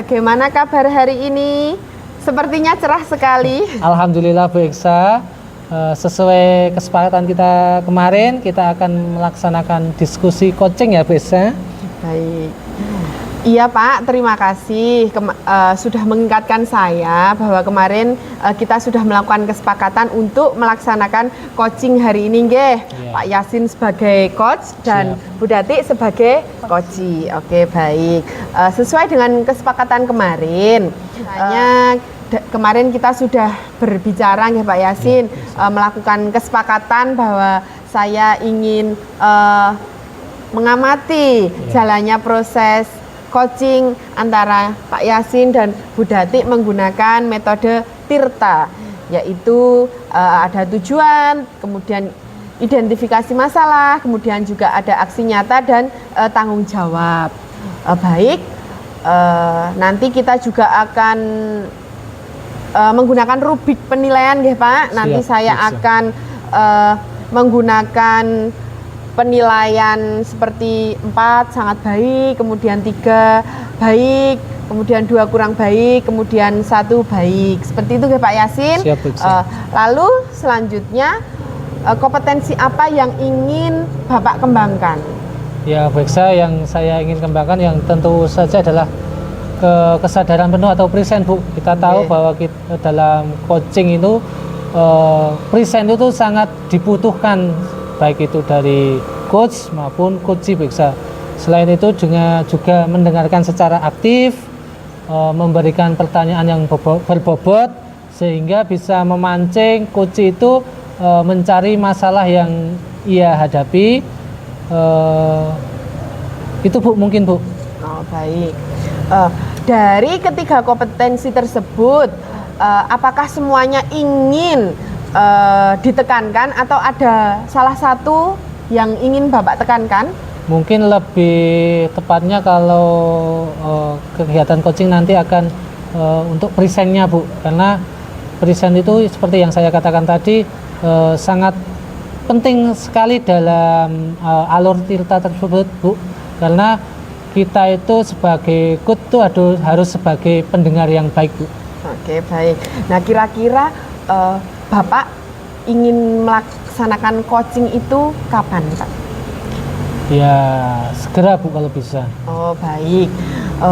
bagaimana kabar hari ini? Sepertinya cerah sekali. Alhamdulillah Bu Eksa, sesuai kesepakatan kita kemarin, kita akan melaksanakan diskusi coaching ya Bu Eksa. Baik. Iya Pak, terima kasih sudah mengingatkan saya bahwa kemarin kita sudah melakukan kesepakatan untuk melaksanakan coaching hari ini nggih. Pak Yasin sebagai coach dan Bu Dati sebagai coachi. Oke, baik. Sesuai dengan kesepakatan kemarin, kemarin kita sudah berbicara nggih Pak Yasin, melakukan kesepakatan bahwa saya ingin mengamati jalannya proses coaching antara Pak Yasin dan Bu Dati menggunakan metode Tirta, yaitu ada tujuan, kemudian identifikasi masalah, kemudian juga ada aksi nyata dan tanggung jawab. Baik, nanti kita juga akan menggunakan rubrik penilaian ya Pak. Nanti saya akan menggunakan penilaian seperti 4 sangat baik, kemudian 3 baik, kemudian 2 kurang baik, kemudian 1 baik. Seperti itu ya Pak Yasin. Lalu selanjutnya kompetensi apa yang ingin Bapak kembangkan? Ya Bu Eksa, yang saya ingin kembangkan yang tentu saja adalah kesadaran penuh atau present Bu. Kita tahu bahwa kita, dalam coaching itu present itu sangat dibutuhkan, baik itu dari coach maupun coachee Bu Eksa. Selain itu juga mendengarkan secara aktif, memberikan pertanyaan yang berbobot sehingga bisa memancing coachee itu mencari masalah yang ia hadapi. Itu Bu, mungkin Bu. Oh, baik. Dari ketiga kompetensi tersebut, apakah semuanya ingin ditekankan atau ada salah satu yang ingin Bapak tekankan? Mungkin lebih tepatnya kalau kegiatan coaching nanti akan untuk presentnya Bu, karena present itu seperti yang saya katakan tadi sangat penting sekali dalam alur Tirta tersebut Bu, karena kita itu sebagai coach itu harus sebagai pendengar yang baik Bu. Oke, baik. Nah, kira-kira Bapak ingin melaksanakan coaching itu kapan, Pak? Ya, segera Bu kalau bisa. Oh, baik.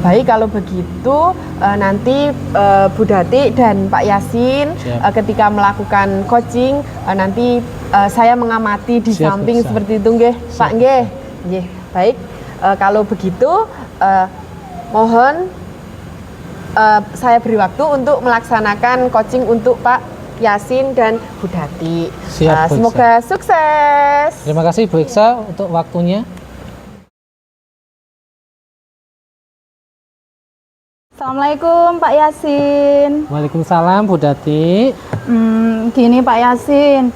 Baik, kalau begitu nanti Bu Dati dan Pak Yasin ketika melakukan coaching nanti saya mengamati di samping seperti itu nggih, Pak nggih. Nggih. Baik. Kalau begitu mohon saya beri waktu untuk melaksanakan coaching untuk Pak Yasin dan Bu Dati. Siap, Bu semoga sukses. Terima kasih Bu Eksa untuk waktunya. Assalamualaikum Pak Yasin. Waalaikumsalam Bu Dati. Gini Pak Yasin,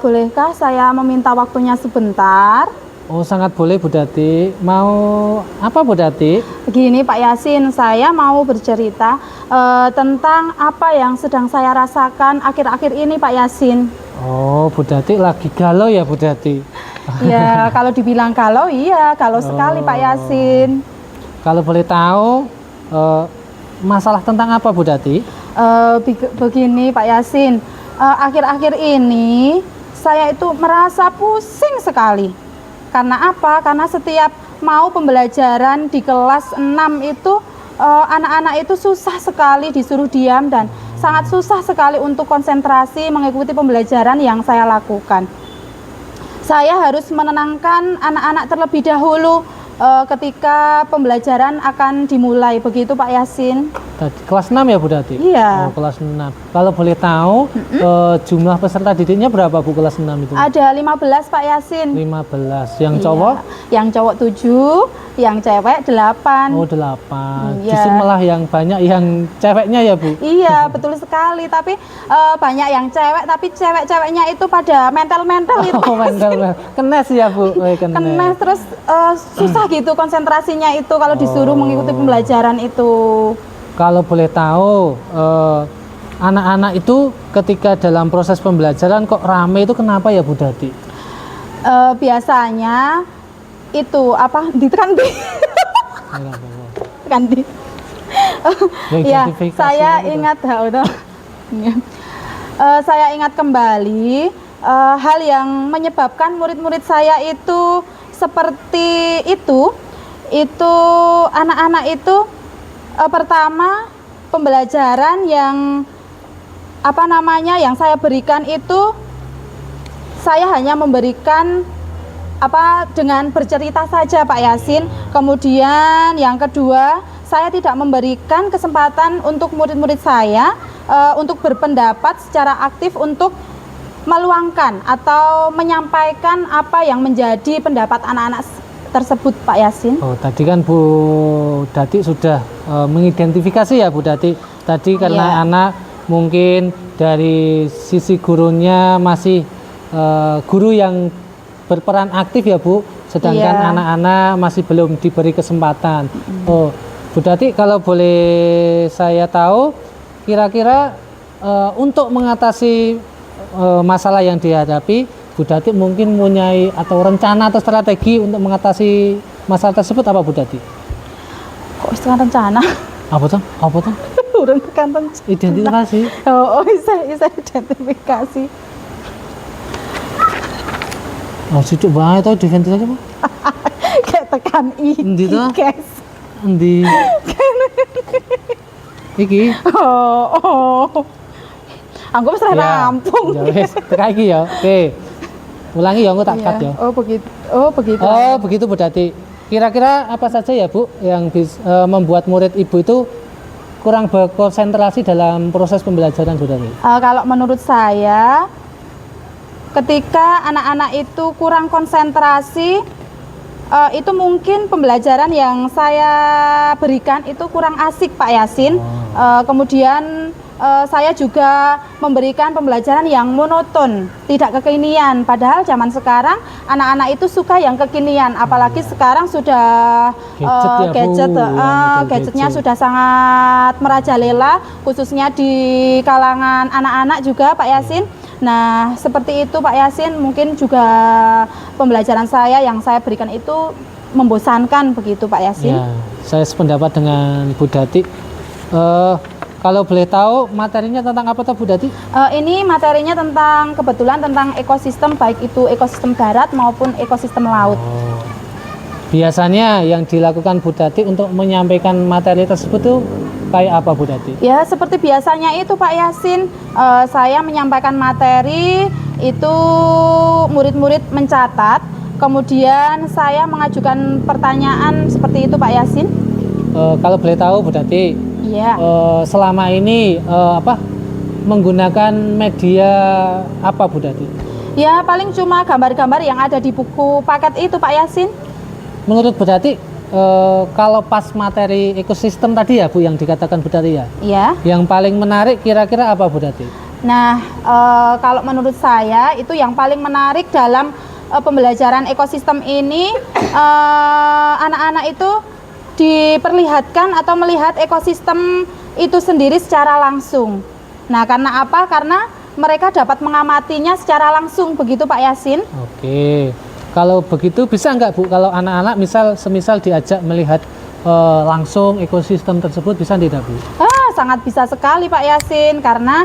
bolehkah saya meminta waktunya sebentar? Oh, sangat boleh Bu Dati. Mau apa Bu Dati? Begini Pak Yasin, saya mau bercerita tentang apa yang sedang saya rasakan akhir-akhir ini Pak Yasin. Oh, Bu Dati lagi galau ya Bu Dati? Ya, kalau dibilang galau, iya, galau sekali Pak Yasin. Kalau boleh tahu, masalah tentang apa Bu Dati? Begini Pak Yasin, akhir-akhir ini saya itu merasa pusing sekali. Karena apa? Karena setiap mau pembelajaran di kelas 6 itu anak-anak itu susah sekali disuruh diam dan sangat susah sekali untuk konsentrasi mengikuti pembelajaran yang saya lakukan. Saya harus menenangkan anak-anak terlebih dahulu ketika pembelajaran akan dimulai. Begitu Pak Yasin. Tadi kelas 6 ya Bu Dati? Iya. Oh, kelas 6. Kalau boleh tahu jumlah peserta didiknya berapa Bu kelas 6 itu? Ada 15 Pak Yasin. 15. Yang cowok? Yang cowok 7, yang cewek 8. Oh, 8. Iya. Justru malah yang banyak yang ceweknya ya Bu? Iya, betul sekali. Tapi banyak yang cewek, tapi cewek-ceweknya itu pada mental-mental itu. Oh, mental. Kenes ya Bu? Kenes, terus susah gitu konsentrasinya itu kalau disuruh mengikuti pembelajaran itu. Kalau boleh tahu, anak-anak itu ketika dalam proses pembelajaran kok rame itu kenapa ya Bu Dati? Biasanya itu apa? Ditekan di. Tekan di. Ya, Identifikasi saya itu. ingat saya ingat kembali hal yang menyebabkan murid-murid saya itu seperti itu anak-anak itu pertama pembelajaran yang yang saya berikan itu saya hanya memberikan dengan bercerita saja Pak Yasin. Kemudian yang kedua, saya tidak memberikan kesempatan untuk murid-murid saya untuk berpendapat secara aktif untuk meluangkan atau menyampaikan apa yang menjadi pendapat anak-anak tersebut Pak Yasin. Oh, tadi kan Bu Dati sudah mengidentifikasi ya Bu Dati. Tadi karena Iya. anak mungkin dari sisi gurunya masih guru yang berperan aktif ya Bu, sedangkan Iya. anak-anak masih belum diberi kesempatan. Oh, Bu Dati kalau boleh saya tahu, kira-kira untuk mengatasi masalah yang dihadapi, Bu Dati mungkin mempunyai atau rencana atau strategi untuk mengatasi masalah tersebut apa Bu Dati? Kok istilah rencana? Apa tuh? Apa tuh? Urun tekan rencana. Identifikasi. Bisa identifikasi. Oh, cucuk banget tuh identifikasi apa? Kayak tekan Endi toh? guys. Endi? Iki. Aku wis rampung. Ya wis, teka iki ya. Oke. Ulangi ya, aku tak cut ya. Oh begitu. Oh begitu. Oh, begitu Bu Dati. Kira-kira apa saja ya Bu yang membuat murid Ibu itu kurang berkonsentrasi dalam proses pembelajaran Bu Dati? Kalau menurut saya, ketika anak-anak itu kurang konsentrasi, itu mungkin pembelajaran yang saya berikan itu kurang asik Pak Yasin. Kemudian saya juga memberikan pembelajaran yang monoton, tidak kekinian. Padahal zaman sekarang anak-anak itu suka yang kekinian, apalagi sekarang sudah Gadget ya, Bu. gadgetnya Gadget. sudah sangat merajalela, khususnya di kalangan anak-anak juga Pak Yasin. Nah, seperti itu Pak Yasin, mungkin juga pembelajaran saya yang saya berikan itu membosankan begitu Pak Yasin. Ya, saya sependapat dengan Bu Dati. Kalau boleh tahu materinya tentang apa tuh Bu Dati? Ini materinya kebetulan tentang ekosistem, baik itu ekosistem darat maupun ekosistem laut. Oh. Biasanya yang dilakukan Bu Dati untuk menyampaikan materi tersebut tuh kayak apa Bu Dati? Ya, seperti biasanya itu Pak Yasin, saya menyampaikan materi itu murid-murid mencatat, kemudian saya mengajukan pertanyaan seperti itu Pak Yasin. Kalau boleh tahu Bu Dati, Iya. selama ini menggunakan media apa Bu Dati? Ya, paling cuma gambar-gambar yang ada di buku paket itu Pak Yasin. Menurut Bu Dati, kalau pas materi ekosistem tadi ya Bu yang dikatakan Bu Dati ya, Iya. yang paling menarik kira-kira apa Bu Dati? Nah, kalau menurut saya itu yang paling menarik dalam pembelajaran ekosistem ini, anak-anak itu diperlihatkan atau melihat ekosistem itu sendiri secara langsung. Nah, karena apa? Karena mereka dapat mengamatinya secara langsung, begitu Pak Yasin. Oke, kalau begitu bisa nggak Bu, kalau anak-anak semisal diajak melihat langsung ekosistem tersebut, bisa tidak Bu? Sangat bisa sekali Pak Yasin, karena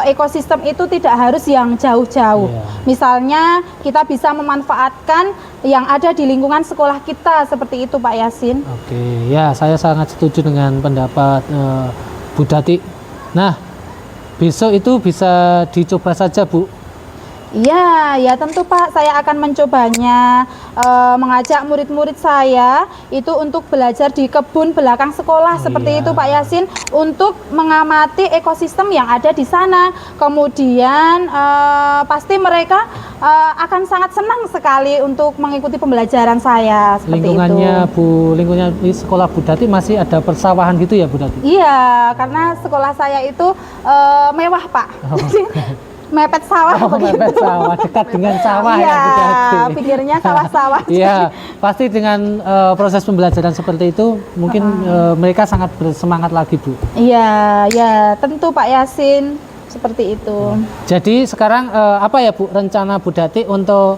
ekosistem itu tidak harus yang jauh-jauh. Iya. Misalnya kita bisa memanfaatkan yang ada di lingkungan sekolah kita, seperti itu Pak Yasin. Oke, ya saya sangat setuju dengan pendapat Bu Dati. Nah, besok itu bisa dicoba saja Bu. Iya, ya tentu Pak, saya akan mencobanya, mengajak murid-murid saya itu untuk belajar di kebun belakang sekolah, seperti Iya. itu Pak Yasin, untuk mengamati ekosistem yang ada di sana. Kemudian pasti mereka akan sangat senang sekali untuk mengikuti pembelajaran saya, seperti Lingkungannya itu. Bu, lingkungan di sekolah Bu Dati masih ada persawahan gitu ya Bu Dati? Iya, karena sekolah saya itu mewah Pak. Mepet sawah Oh, begitu. mepet sawah, dekat dengan sawah Iya, ya Bu Dati. pikirnya sawah-sawah. Iya, pasti dengan proses pembelajaran seperti itu mungkin mereka sangat bersemangat lagi Bu. Iya, ya tentu Pak Yasin, seperti itu. Jadi sekarang apa ya Bu rencana Bu Dati untuk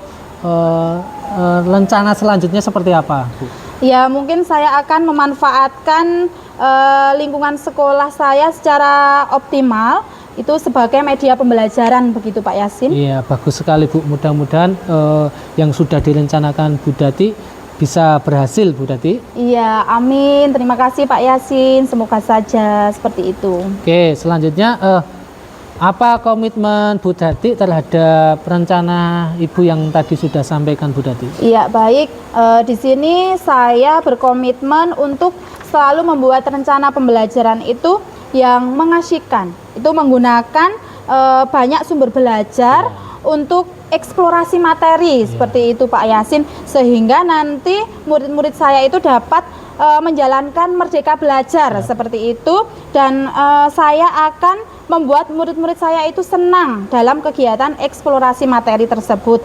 rencana selanjutnya seperti apa Bu? Ya, mungkin saya akan memanfaatkan lingkungan sekolah saya secara optimal itu sebagai media pembelajaran begitu Pak Yasin. Iya, bagus sekali Bu. Mudah-mudahan yang sudah direncanakan Bu Dati bisa berhasil Bu Dati. Iya, amin. Terima kasih Pak Yasin. Semoga saja seperti itu. Oke, selanjutnya apa komitmen Bu Dati terhadap rencana Ibu yang tadi sudah sampaikan Bu Dati? Iya, baik. Di sini saya berkomitmen untuk selalu membuat rencana pembelajaran itu yang mengasyikkan. Itu menggunakan banyak sumber belajar untuk eksplorasi materi seperti itu Pak Yasin, sehingga nanti murid-murid saya itu dapat menjalankan merdeka belajar seperti itu, dan saya akan membuat murid-murid saya itu senang dalam kegiatan eksplorasi materi tersebut.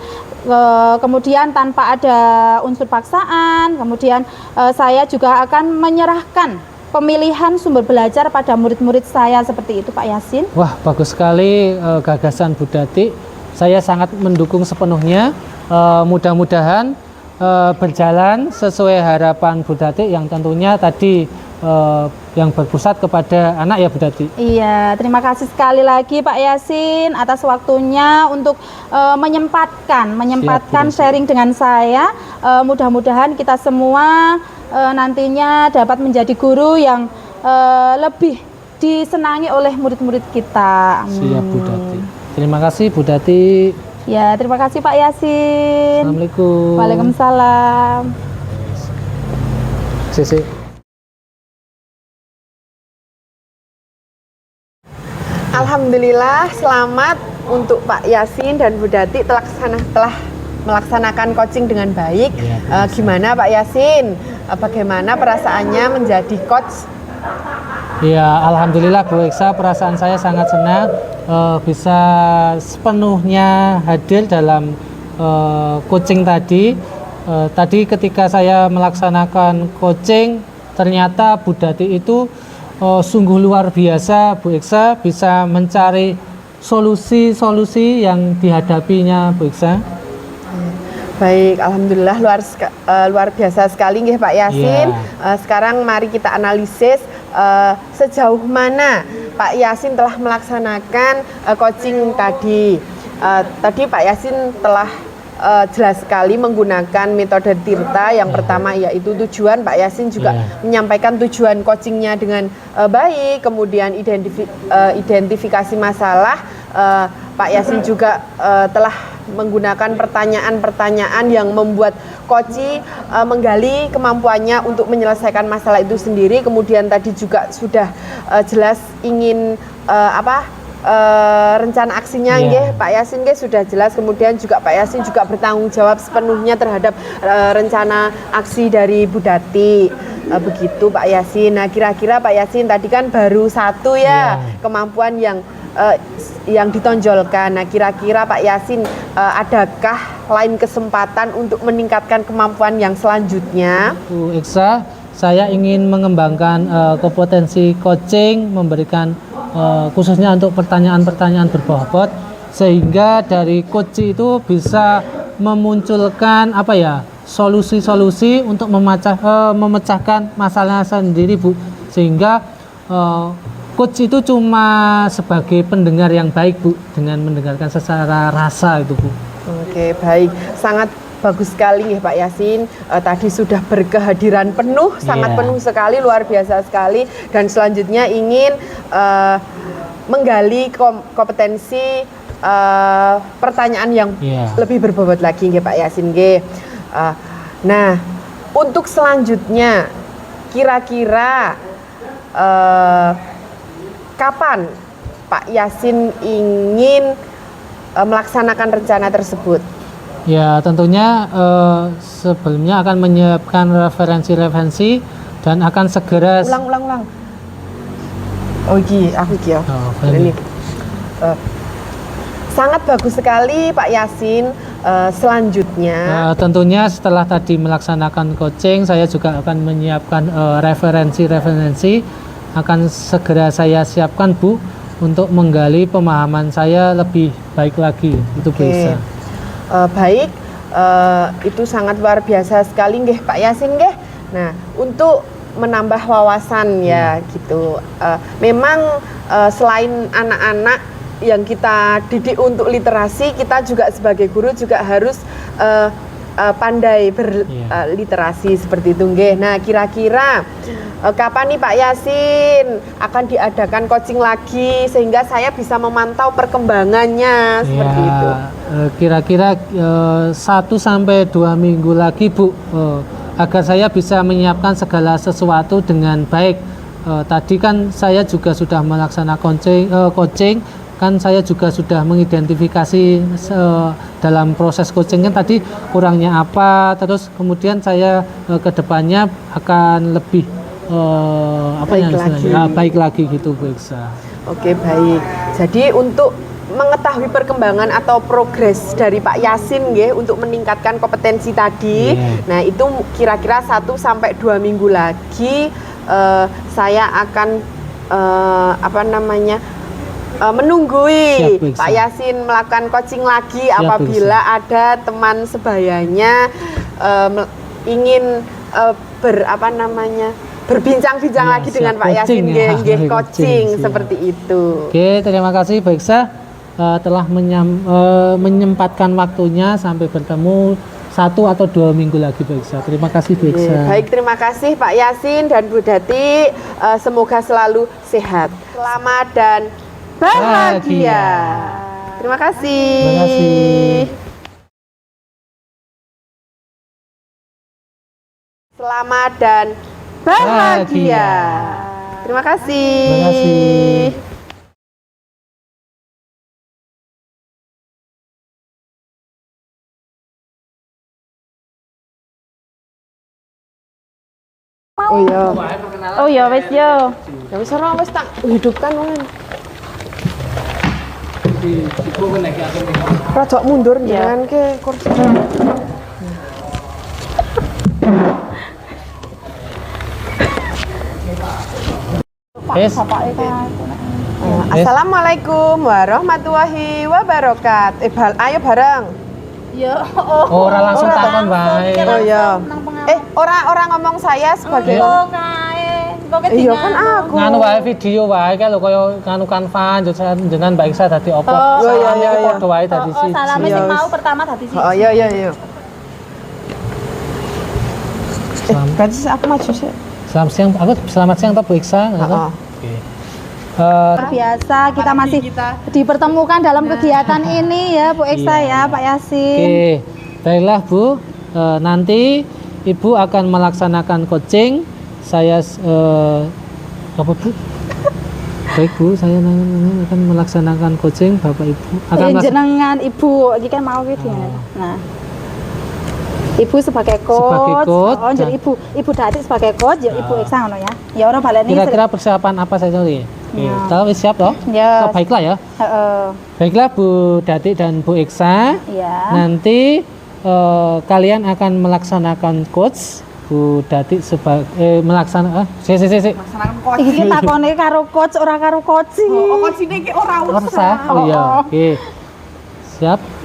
Kemudian tanpa ada unsur paksaan, kemudian saya juga akan menyerahkan pemilihan sumber belajar pada murid-murid saya seperti itu Pak Yasin. Wah, bagus sekali gagasan Bu Dati. Saya sangat mendukung sepenuhnya. Mudah-mudahan berjalan sesuai harapan Bu Dati yang tentunya tadi yang berpusat kepada anak ya Bu Dati. Iya, terima kasih sekali lagi Pak Yasin atas waktunya untuk menyempatkan sharing dengan saya. Mudah-mudahan kita semua nantinya dapat menjadi guru yang lebih disenangi oleh murid-murid kita. Siap Bu Dati. Terima kasih Bu Dati. Ya, terima kasih Pak Yasin. Assalamualaikum. Waalaikumsalam. Sisi. Alhamdulillah, selamat untuk Pak Yasin dan Bu Dati telah melaksanakan coaching dengan baik. Ya, gimana Pak Yasin? Bagaimana perasaannya menjadi coach? Ya, alhamdulillah Bu Eksa, perasaan saya sangat senang bisa sepenuhnya hadir dalam coaching tadi. Tadi ketika saya melaksanakan coaching, ternyata Bu Dati itu sungguh luar biasa Bu Eksa, bisa mencari solusi-solusi yang dihadapinya Bu Eksa. Baik, alhamdulillah luar biasa sekali nggih Pak Yasin. Sekarang mari kita analisis sejauh mana Pak Yasin telah melaksanakan coaching tadi. Tadi Pak Yasin telah jelas sekali menggunakan metode Tirta. Yang pertama yaitu tujuan. Pak Yasin juga menyampaikan tujuan coachingnya dengan baik. Kemudian identifikasi masalah. Pak Yasin juga telah menggunakan pertanyaan-pertanyaan yang membuat coach menggali kemampuannya untuk menyelesaikan masalah itu sendiri. Kemudian tadi juga sudah jelas ingin rencana aksinya nggih Pak Yasin nggih sudah jelas. Kemudian juga Pak Yasin juga bertanggung jawab sepenuhnya terhadap rencana aksi dari Bu Dati. Begitu Pak Yasin. Nah, kira-kira Pak Yasin tadi kan baru satu kemampuan yang ditonjolkan. Nah, kira-kira Pak Yasin adakah lain kesempatan untuk meningkatkan kemampuan yang selanjutnya? Bu Eksa, saya ingin mengembangkan kompetensi coaching, memberikan khususnya untuk pertanyaan-pertanyaan berbobot, sehingga dari coach itu bisa memunculkan solusi-solusi untuk memecahkan masalah sendiri Bu, sehingga coach itu cuma sebagai pendengar yang baik Bu, dengan mendengarkan secara rasa itu Bu. Oke, baik, sangat bagus sekali ya Pak Yasin. Tadi sudah berkehadiran penuh, sangat penuh sekali, luar biasa sekali. Dan selanjutnya ingin menggali kompetensi pertanyaan yang lebih berbobot lagi ya Pak Yasin. Nah, untuk selanjutnya kira-kira kapan Pak Yasin ingin melaksanakan rencana tersebut? Ya, tentunya sebelumnya akan menyiapkan referensi-referensi dan akan segera ulang. Oh aku ini sangat bagus sekali Pak Yasin. Selanjutnya tentunya setelah tadi melaksanakan coaching, saya juga akan menyiapkan referensi-referensi, akan segera saya siapkan Bu untuk menggali pemahaman saya lebih baik lagi. Itu bisa. Baik, itu sangat luar biasa sekali nggih Pak Yasin nggih. Nah, untuk menambah wawasan ya gitu. Memang selain anak-anak yang kita didik untuk literasi, kita juga sebagai guru juga harus pandai berliterasi seperti itu nggih. Nah, kira-kira kapan nih Pak Yasin akan diadakan coaching lagi sehingga saya bisa memantau perkembangannya seperti itu? Kira-kira 1 sampai 2 minggu lagi Bu, agar saya bisa menyiapkan segala sesuatu dengan baik. Tadi kan saya juga sudah melaksanakan coaching, kan saya juga sudah mengidentifikasi dalam proses coaching kan tadi kurangnya apa, terus kemudian saya ke depannya akan lebih baik lagi gitu Bu Iksa. Oke, baik. Jadi untuk mengetahui perkembangan atau progres dari Pak Yasin nggih untuk meningkatkan kompetensi tadi. Nah, itu kira-kira 1 sampai 2 minggu lagi saya akan menunggui Pak Yasin melakukan coaching lagi. Siap, apabila ada teman sebayanya ingin berbincang-bincang lagi dengan Pak Yasin nggih, coaching seperti itu. Oke, terima kasih Bu Iksa telah menyempatkan waktunya sampai bertemu 1 atau 2 minggu lagi Bu Iksa. Terima kasih Bu Iksa. Baik, terima kasih Pak Yasin dan Bu Dati. Semoga selalu sehat, selamat dan bahagia. Terima kasih. Terima kasih. Selamat dan bahagia. Terima kasih. Terima kasih. Oh ya wis yo. Ya wis ora wis tak hidupkan wong. Rada mundur jangan ke kursi. Assalamualaikum warahmatullahi wabarakatuh. Ayo bareng. Ya. Ora langsung takon bae. Oh ya. Orang ngomong saya sebagai iya kan aku. Nganu wae video wae kae lho kaya nganu Canva jenengan Mbak Iksa dadi opo. Iya. Padha wae dadi siji. Salame sing mau pertama dadi siji. Oh iya. Berarti aku maju sih. Selamat siang toh Bu Iksa. Oke. Biasa kita masih dipertemukan dalam kegiatan ini ya Bu Iksa ya Pak Yasin. Oke, baiklah Bu, nanti Ibu akan melaksanakan coaching. Saya apa Bu? Baik Bu, saya akan melaksanakan coaching Bapak Ibu. Jenengan Ibu, iki kan mau gitu ya. Nah, Ibu sebagai coach, jadi Ibu Dati sebagai coach, ya Ibu Iksa ngono ya. Ya ora baleni. Kira-kira persiapan apa saja nih? Tahu siap toh? Ya. Baiklah ya. Baiklah Bu Dati dan Bu Iksa. Ya. Nanti kalian akan melaksanakan coach. Bu Dati sebagai melaksanakan Melaksanakan coaching. Iki takone karo coach ora karo coaching. Oh, coaching iki ora usah. Oh iya. Oke. Siap.